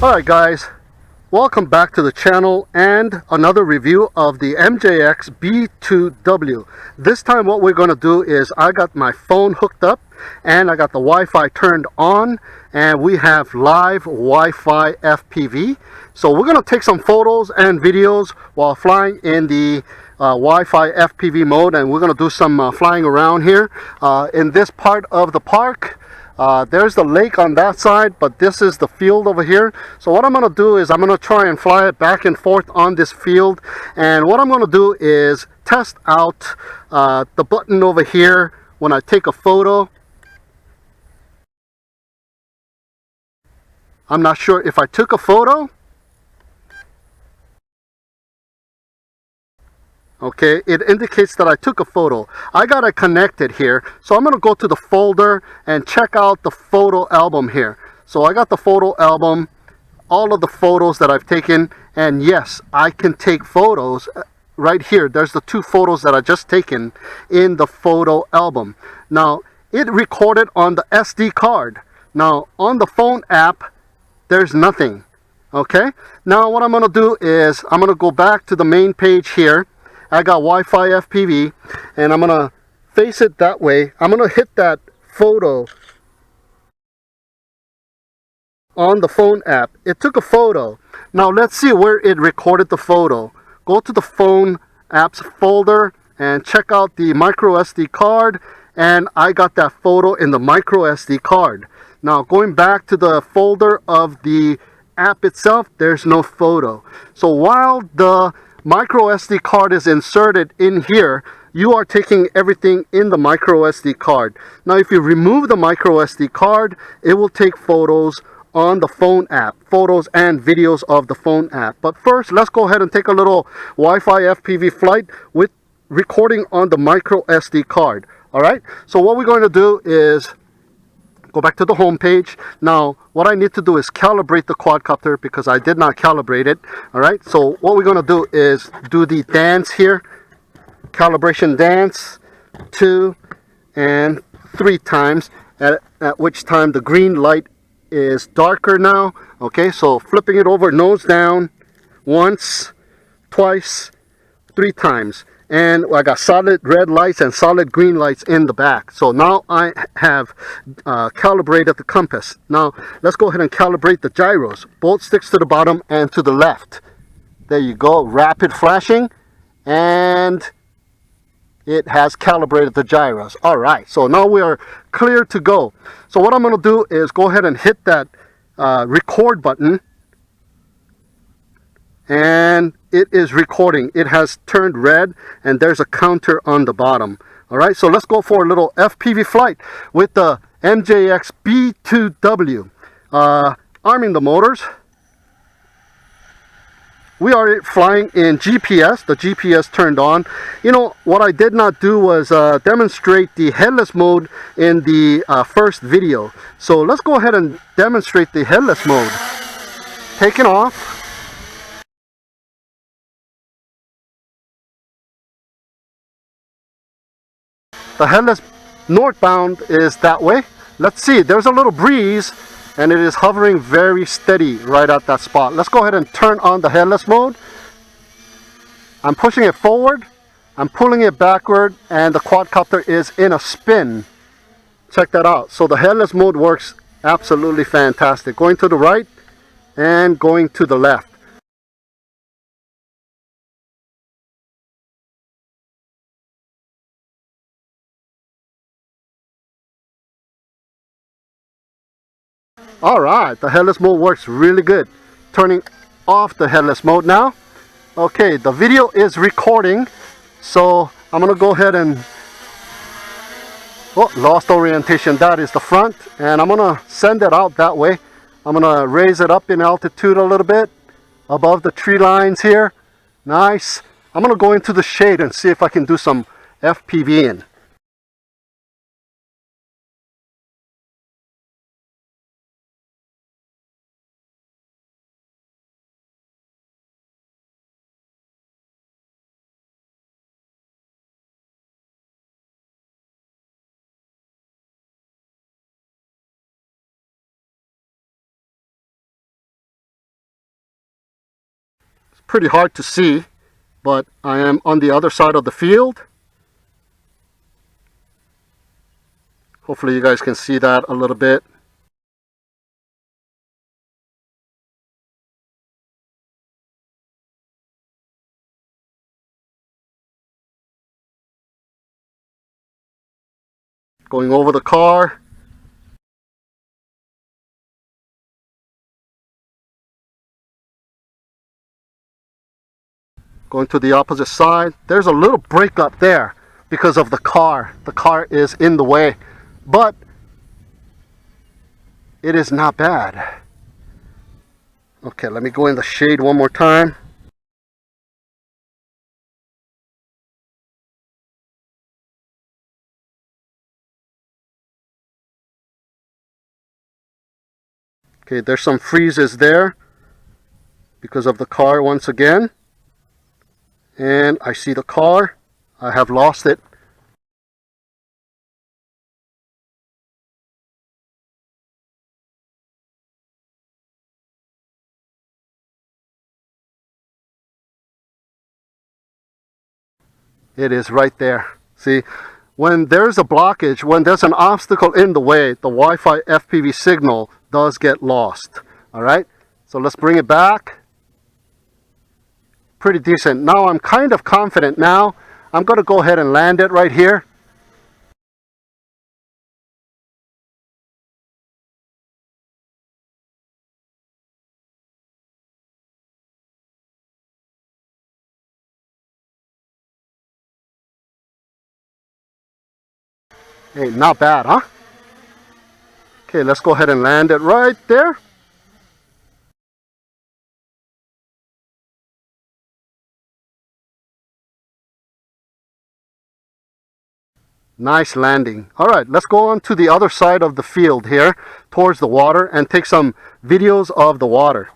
Alright guys, welcome back to the channel and another review of the MJX B2W. This time what we're going to do is I got my phone hooked up and I got the Wi-Fi turned on and we have live Wi-Fi FPV. So we're going to take some photos and videos while flying in the Wi-Fi FPV mode, and we're going to do some flying around here in this part of the park. There's the lake on that side, but this is the field over here. So what I'm going to do is I'm going to try and fly it back and forth on this field. And what I'm going to do is test out the button over here when I take a photo. I'm not sure if I took a photo. Okay, it indicates that I took a photo. I got it connected here, so I'm going to go to the folder and check out the photo album here. So I got the photo album, all of the photos that I've taken, and yes, I can take photos. Right here, there's the two photos that I just taken in the photo album. Now, it recorded on the SD card. Now, on the phone app, there's nothing. Okay, now what I'm going to do is I'm going to go back to the main page here. I got Wi-Fi FPV and I'm gonna face it that way. I'm gonna hit that photo on the phone app. It took a photo. Now let's see where it recorded the photo. Go to the phone apps folder and check out the micro SD card, and I got that photo in the micro SD card. Now going back to the folder of the app itself, there's no photo. So while the micro SD card is inserted in here, you are taking everything in the micro SD card. Now if you remove the micro SD card, it will take photos on the phone app, photos and videos of the phone app. But first, let's go ahead and take a little Wi-Fi FPV flight with recording on the micro SD card. Alright, so what we're going to do is go back to the home page. Now what I need to do is calibrate the quadcopter because I did not calibrate it. Alright, so what we're going to do is do the dance here, calibration dance 2 and 3 times, at which time the green light is darker now. Okay, so flipping it over nose down once, twice, 3 times. And I got solid red lights and solid green lights in the back. So now I have calibrated the compass. Now let's go ahead and calibrate the gyros. Both sticks to the bottom and to the left. There you go. Rapid flashing. And it has calibrated the gyros. Alright, so now we are clear to go. So what I'm going to do is go ahead and hit that record button. And it is recording. It has turned red and there's a counter on the bottom. Alright, so let's go for a little FPV flight with the MJX B2W. Arming the motors. We are flying in GPS. The GPS turned on. You know, what I did not do was demonstrate the headless mode in the first video. So let's go ahead and demonstrate the headless mode. Taking off. The headless northbound is that way. Let's see, there's a little breeze and it is hovering very steady right at that spot. Let's go ahead and turn on the headless mode. I'm pushing it forward, I'm pulling it backward, and the quadcopter is in a spin. Check that out. So the headless mode works absolutely fantastic. Going to the right and going to the left. Alright, the headless mode works really good. Turning off the headless mode now. Okay, the video is recording, so I'm going to go ahead and lost orientation. That is the front, and I'm going to send it out that way. I'm going to raise it up in altitude a little bit above the tree lines here. Nice. I'm going to go into the shade and see if I can do some FPVing. pretty hard to see, but I am on the other side of the field. Hopefully you guys can see that a little bit. Going over the car. Going to the opposite side. There's a little break up there because of the car. The car is in the way, but it is not bad. Okay, let me go in the shade one more time. Okay, there's some freezes there because of the car once again. And I see the car. I have lost it. It is right there. See, when there's a blockage, when there's an obstacle in the way, the Wi-Fi FPV signal does get lost. All right, so let's bring it back. Pretty decent. Now I'm kind of confident now. I'm going to go ahead and land it right here. Hey, not bad, huh? Okay, let's go ahead and land it right there. Nice landing. All right, let's go on to the other side of the field here towards the water and take some videos of the water.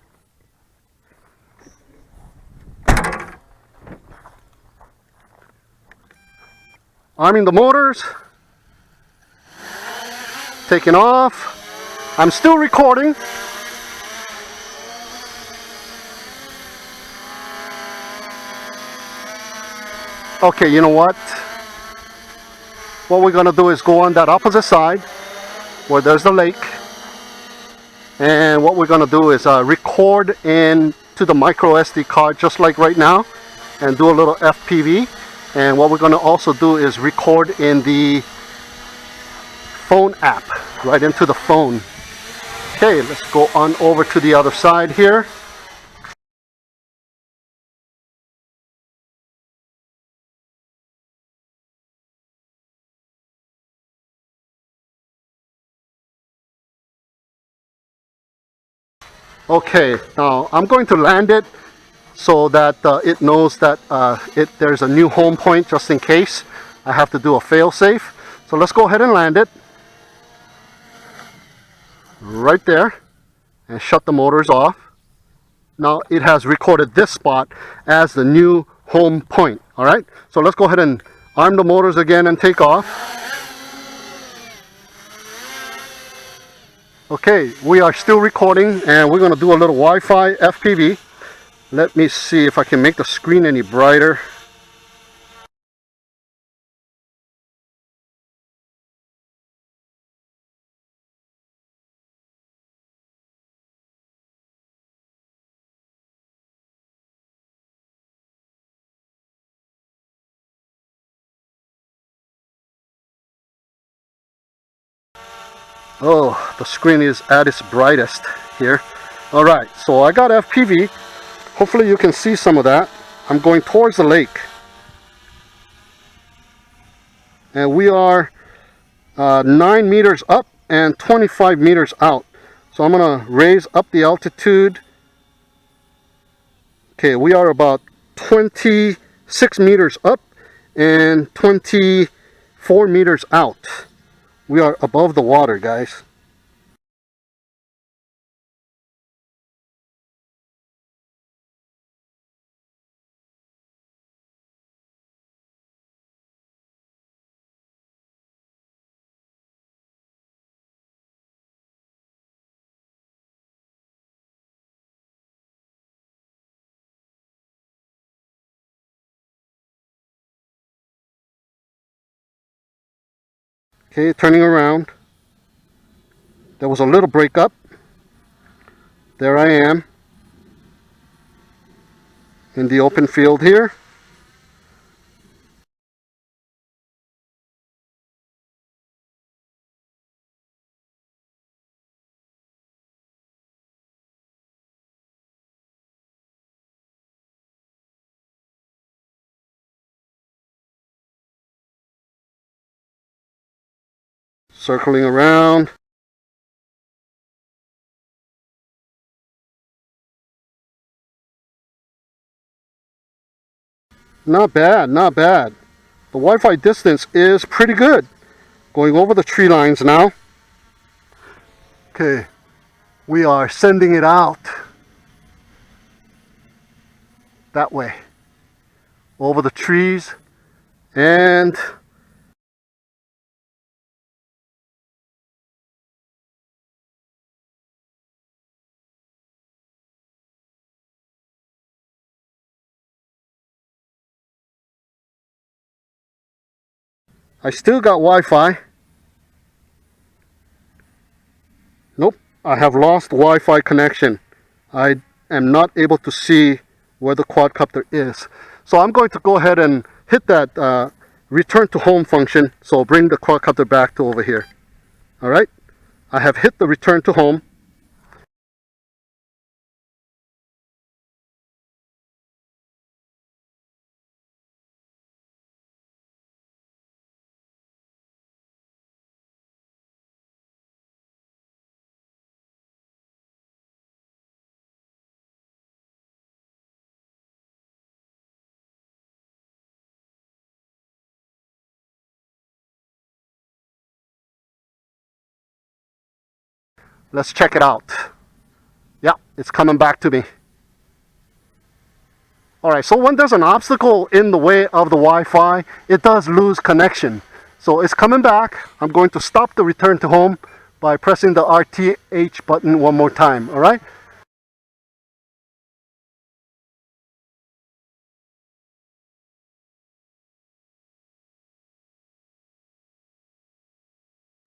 Arming the motors. Taking off. I'm still recording. Okay, you know what? What we're going to do is go on that opposite side where there's the lake. And what we're going to do is record into the micro SD card just like right now and do a little FPV. And what we're going to also do is record in the phone app, right into the phone. Okay, let's go on over to the other side here. Okay, now I'm going to land it so that it knows that there's a new home point just in case I have to do a fail-safe. So let's go ahead and land it right there and shut the motors off. Now it has recorded this spot as the new home point. All right, so let's go ahead and arm the motors again and take off. Okay, we are still recording and we're going to do a little Wi-Fi FPV. Let me see if I can make the screen any brighter. Oh, the screen is at its brightest here. All right, so I got FPV. Hopefully you can see some of that. I'm going towards the lake. And we are 9 meters up and 25 meters out. So I'm going to raise up the altitude. Okay, we are about 26 meters up and 24 meters out. We are above the water, guys. Okay, turning around. There was a little breakup. There I am in the open field here. Circling around. Not bad, not bad. The Wi-Fi distance is pretty good. Going over the tree lines now. Okay, we are sending it out that way. Over the trees, and I still got Wi-Fi. Nope, I have lost Wi-Fi connection. I am not able to see where the quadcopter is. So I'm going to go ahead and hit that return to home function. So bring the quadcopter back to over here. All right, I have hit the return to home. Let's check it out. Yeah, it's coming back to me. Alright, so when there's an obstacle in the way of the Wi-Fi, it does lose connection. So it's coming back. I'm going to stop the return to home by pressing the RTH button one more time. Alright?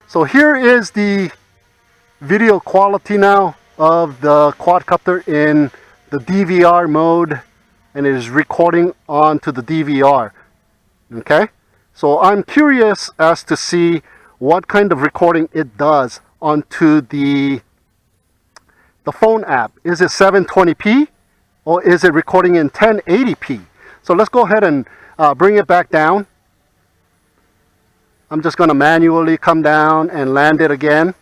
So here is the video quality now of the quadcopter in the DVR mode, and it is recording onto the DVR. Okay, so I'm curious as to see what kind of recording it does onto the phone app. Is it 720p or is it recording in 1080p? So let's go ahead and bring it back down. I'm just going to manually come down and land it again.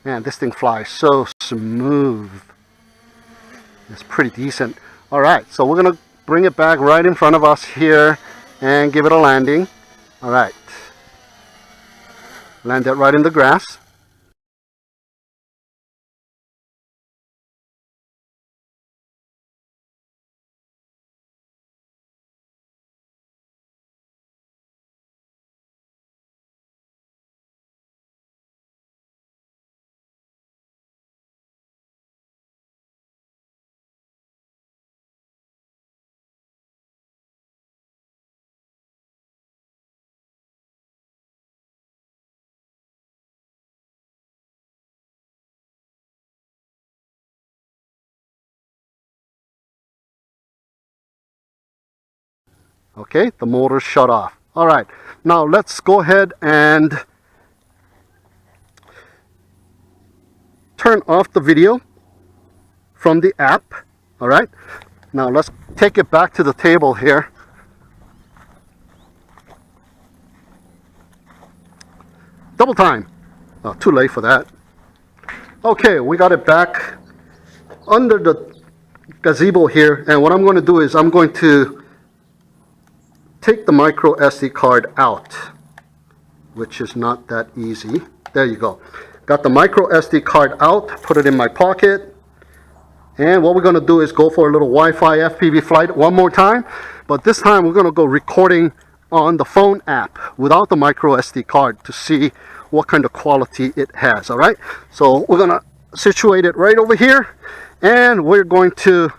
Man, this thing flies so smooth. It's pretty decent. Alright, so we're going to bring it back right in front of us here and give it a landing. Alright. Land it right in the grass. Okay, the motor shut off. Alright, now let's go ahead and turn off the video from the app. Alright, now let's take it back to the table here. Double time. Oh, too late for that. Okay, we got it back under the gazebo here, and what I'm going to do is I'm going to take the micro SD card out, which is not that easy. There you go. Got the micro SD card out, put it in my pocket, and what we're going to do is go for a little Wi-Fi FPV flight one more time, but this time we're going to go recording on the phone app without the micro SD card to see what kind of quality it has. All right, so we're going to situate it right over here, and we're going to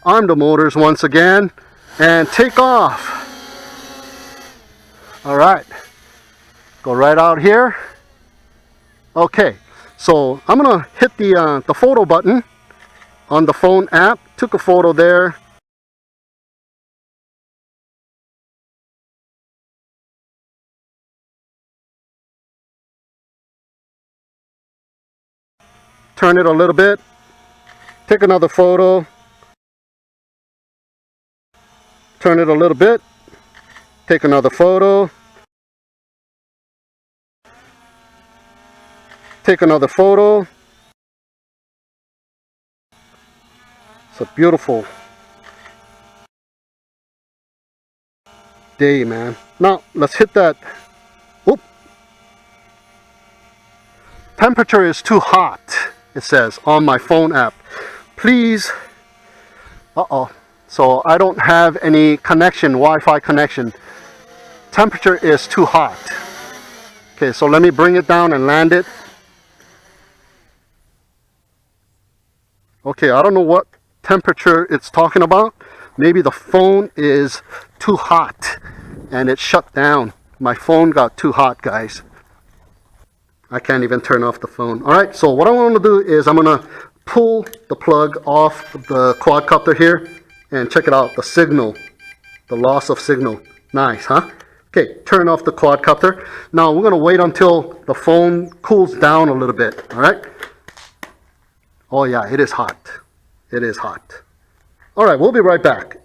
arm the motors once again and take off. All right, Go right out here. Okay, so I'm gonna hit the photo button on the phone app. Took a photo there. Turn it a little bit. Take another photo. Turn it a little bit. Take another photo. Take another photo. It's a beautiful day, man. Now let's hit that. Oop. Temperature is too hot, it says on my phone app. Please. So I don't have any connection, Wi-Fi connection. Temperature is too hot. Okay, so let me bring it down and land it. Okay, I don't know what temperature it's talking about. Maybe the phone is too hot and it shut down. My phone got too hot, guys. I can't even turn off the phone. All right, so what I want to do is I'm going to pull the plug off the quadcopter here and check it out, the signal, the loss of signal. Nice, huh? Okay, turn off the quadcopter. Now we're going to wait until the phone cools down a little bit, all right? Oh yeah, it is hot. It is hot. All right, we'll be right back.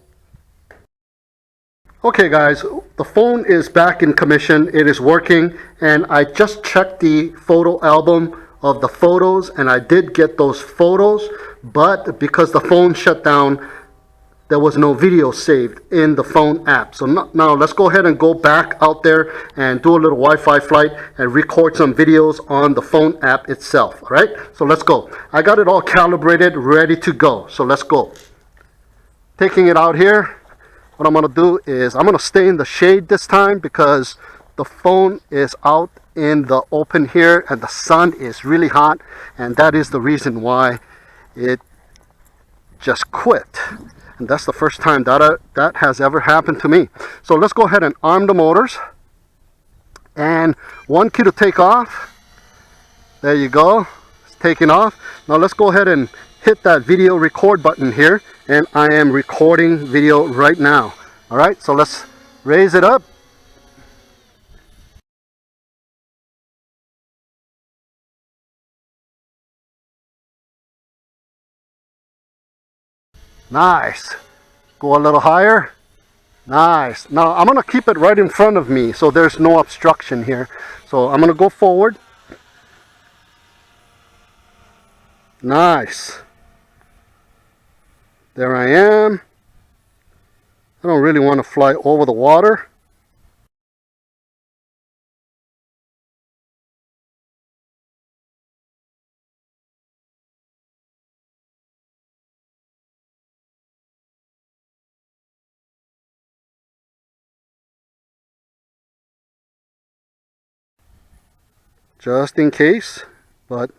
Okay guys, the phone is back in commission. It is working, and I just checked the photo album of the photos, and I did get those photos, but because the phone shut down, there was no video saved in the phone app. So now let's go ahead and go back out there and do a little Wi-Fi flight and record some videos on the phone app itself. All right, so let's go. I got it all calibrated, ready to go. So let's go. Taking it out here. What I'm going to do is I'm going to stay in the shade this time because the phone is out in the open here and the sun is really hot, and that is the reason why it just quit. And that's the first time that has ever happened to me. So let's go ahead and arm the motors. And 1 key to take off. There you go. It's taking off. Now let's go ahead and hit that video record button here. And I am recording video right now. All right, so let's raise it up. Nice. Go a little higher. Nice. Now I'm going to keep it right in front of me so there's no obstruction here. So I'm going to go forward. Nice. There I am. I don't really want to fly over the water. Just in case, but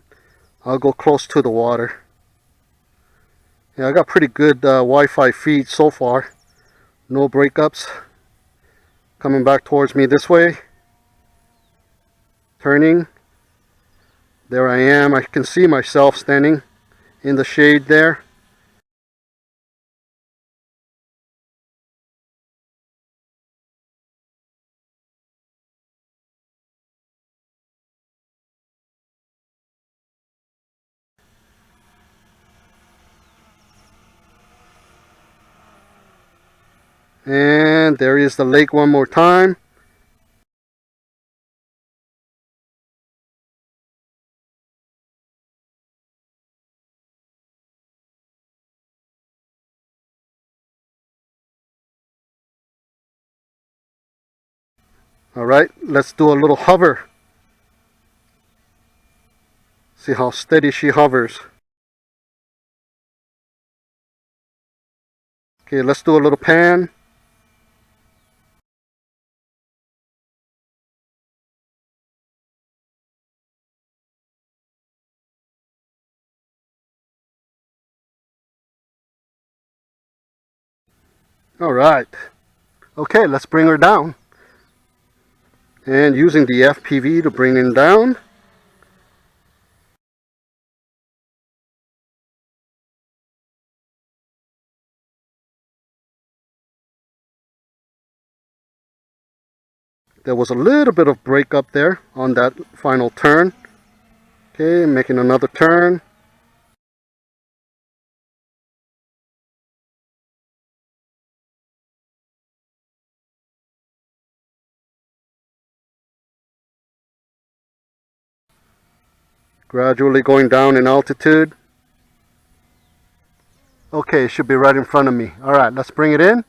I'll go close to the water. Yeah, I got pretty good Wi-Fi feed so far. No breakups. Coming back towards me this way. Turning. There I am. I can see myself standing in the shade there. And there is the lake one more time. All right, let's do a little hover. See how steady she hovers. Okay, let's do a little pan. All right. Okay, let's bring her down. and using the FPV to bring it down. There was a little bit of break up there on that final turn. Okay, making another turn. Gradually going down in altitude. Okay, it should be right in front of me. All right, let's bring it in.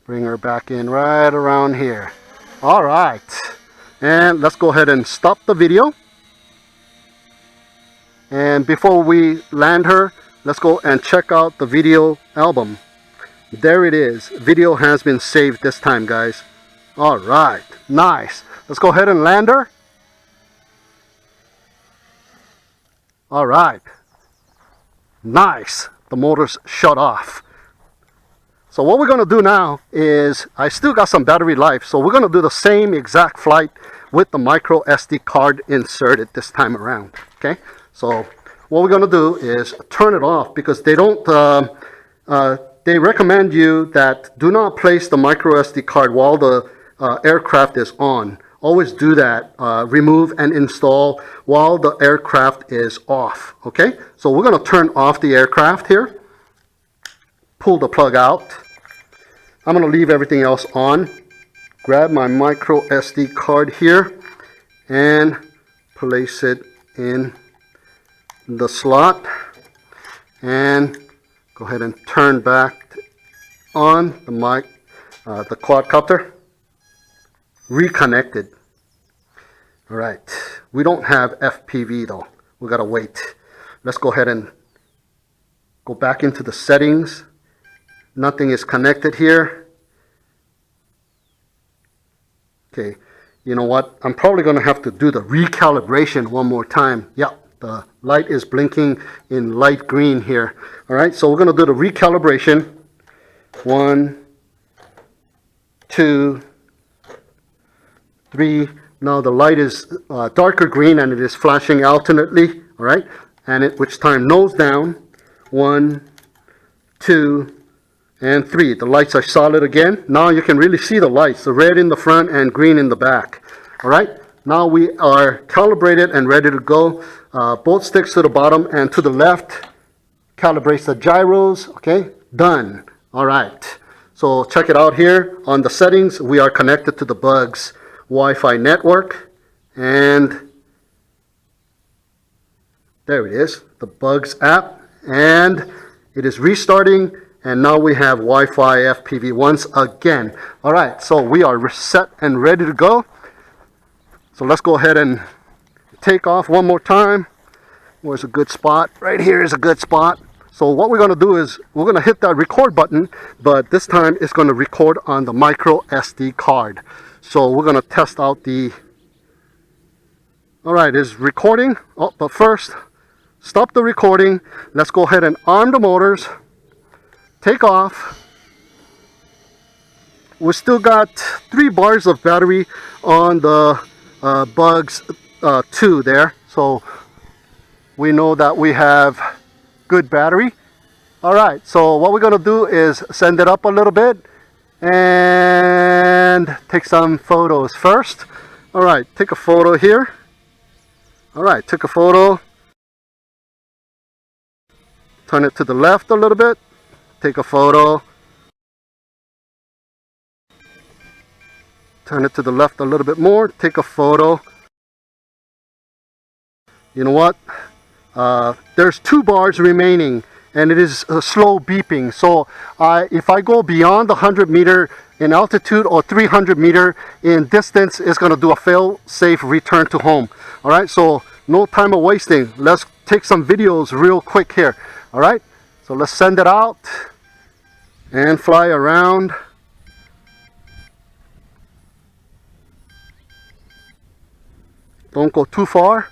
Bring her back in right around here. All right, and let's go ahead and stop the video. And before we land her, let's go and check out the video album. There it is. Video has been saved this time, guys. All right, nice. Let's go ahead and land her. All right, nice. The motor's shut off. So what we're going to do now is, I still got some battery life, so we're going to do the same exact flight with the micro SD card inserted this time around. Okay, so what we're going to do is turn it off, because they don't they recommend you that do not place the micro SD card while the aircraft is on. Always do that. Remove and install while the aircraft is off. Okay, so we're going to turn off the aircraft here. Pull the plug out. I'm going to leave everything else on. Grab my micro SD card here and place it in the slot, and go ahead and turn back on the the quadcopter. Reconnected. All right, we don't have FPV though. We gotta wait. Let's go ahead and go back into the settings. Nothing is connected here. Okay, you know what? I'm probably gonna have to do the recalibration one more time. Yeah, the light is blinking in light green here. All right, so we're gonna do the recalibration. 1, 2, 3. Now the light is darker green and it is flashing alternately. All right, and at which time nose down. 1, 2, and 3. The lights are solid again. Now you can really see the lights, the red in the front and green in the back. All right, now we are calibrated and ready to go. Both sticks to the bottom and to the left calibrates the gyros. Okay, done. All right, so check it out here on the settings. We are connected to the Bugs Wi-Fi network, and there it is, the Bugs app, and it is restarting. And now we have Wi-Fi FPV once again. All right, so we are set and ready to go. So let's go ahead and take off one more time. Where's a good spot? Right here is a good spot. So what we're going to do is we're going to hit that record button, but this time it's going to record on the micro SD card. So we're going to test out the... All right, it's recording. Oh, but first, stop the recording. Let's go ahead and arm the motors. Take off. We still got 3 bars of battery on the Bugs 2 there, so we know that we have good battery. All right, so what we're going to do is send it up a little bit and take some photos first. All right, take a photo here. All right, took a photo. Turn it to the left a little bit. Take a photo. Turn it to the left a little bit more. Take a photo. You know what? There's 2 bars remaining and it is slow beeping. So if I go beyond the 100 meter in altitude or 300 meter in distance, it's going to do a fail-safe return to home. All right, so no time of wasting. Let's take some videos real quick here. All right. So let's send it out and fly around. Don't go too far.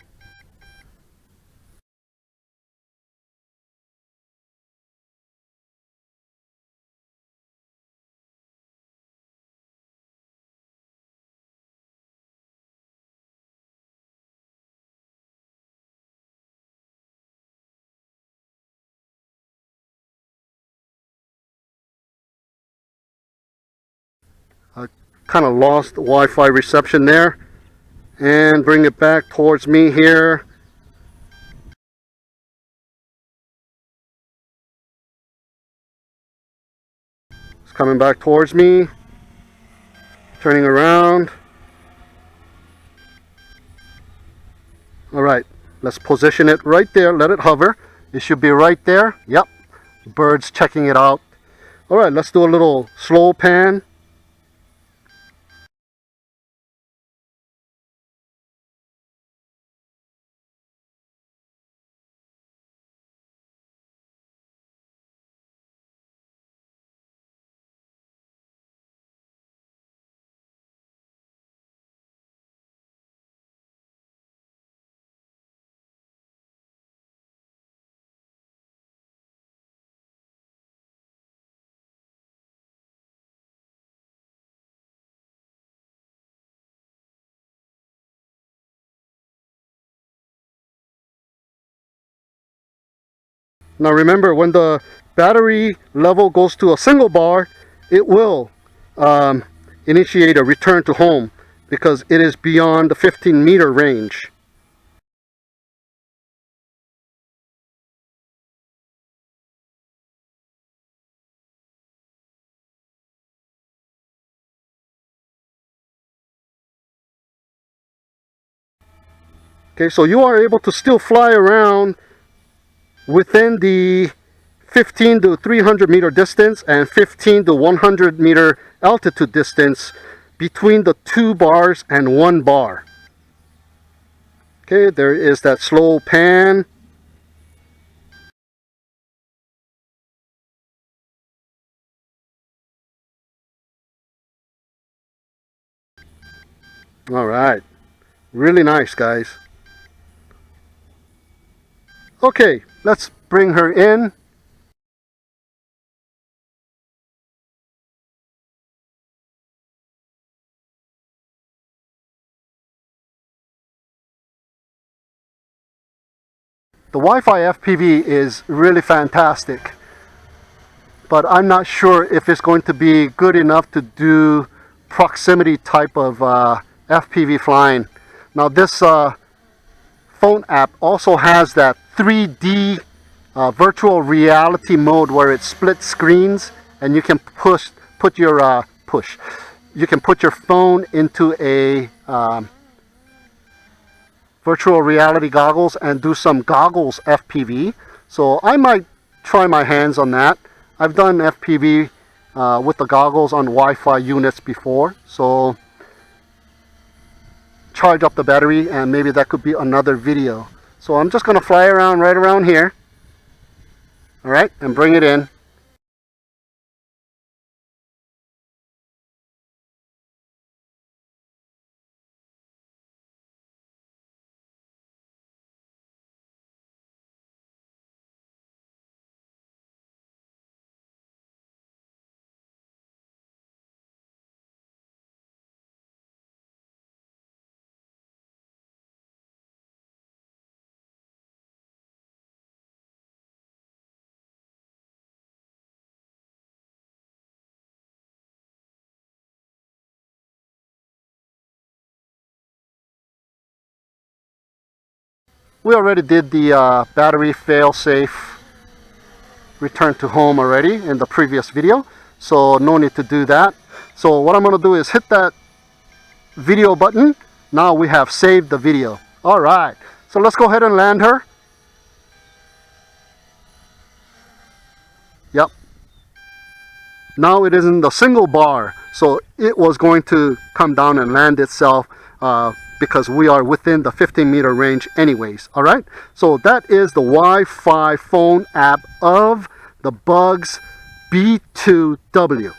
Kind of lost Wi-Fi reception there, and bring it back towards me here. It's coming back towards me, turning around. All right, let's position it right there. Let it hover. It should be right there. Yep, bird's checking it out. All right, let's do a little slow pan. Now remember, when the battery level goes to a single bar, it will initiate a return to home because it is beyond the 15-meter range. Okay, so you are able to still fly around within the 15 to 300 meter distance and 15 to 100 meter altitude distance between the 2 bars and 1 bar. Okay, there is that slow pan. All right, really nice, guys. Okay, let's bring her in. The Wi-Fi FPV is really fantastic, but I'm not sure if it's going to be good enough to do proximity type of FPV flying. Now this phone app also has that 3D virtual reality mode where it splits screens, and you can put your phone into a virtual reality goggles and do some goggles FPV. So I might try my hands on that. I've done FPV with the goggles on Wi-Fi units before, so charge up the battery and maybe that could be another video. So I'm just going to fly around right around here, all right, and bring it in. We already did the battery fail-safe return to home already in the previous video, so no need to do that. So what I'm going to do is hit that video button. Now we have saved the video. All right, so let's go ahead and land her. Yep. Now it is in the single bar, so it was going to come down and land itself because we are within the 15-meter range anyways. All right, so that is the Wi-Fi phone app of the Bugs B2W.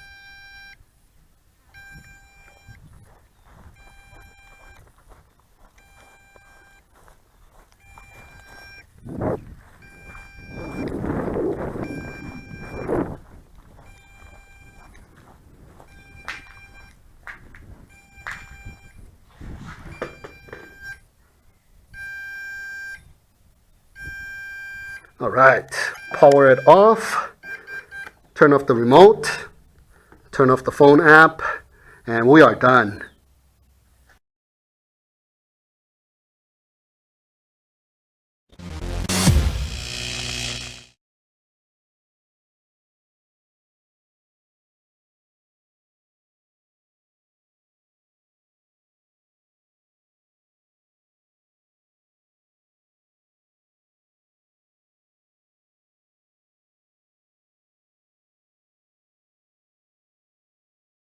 All right, power it off, turn off the remote, turn off the phone app, and we are done.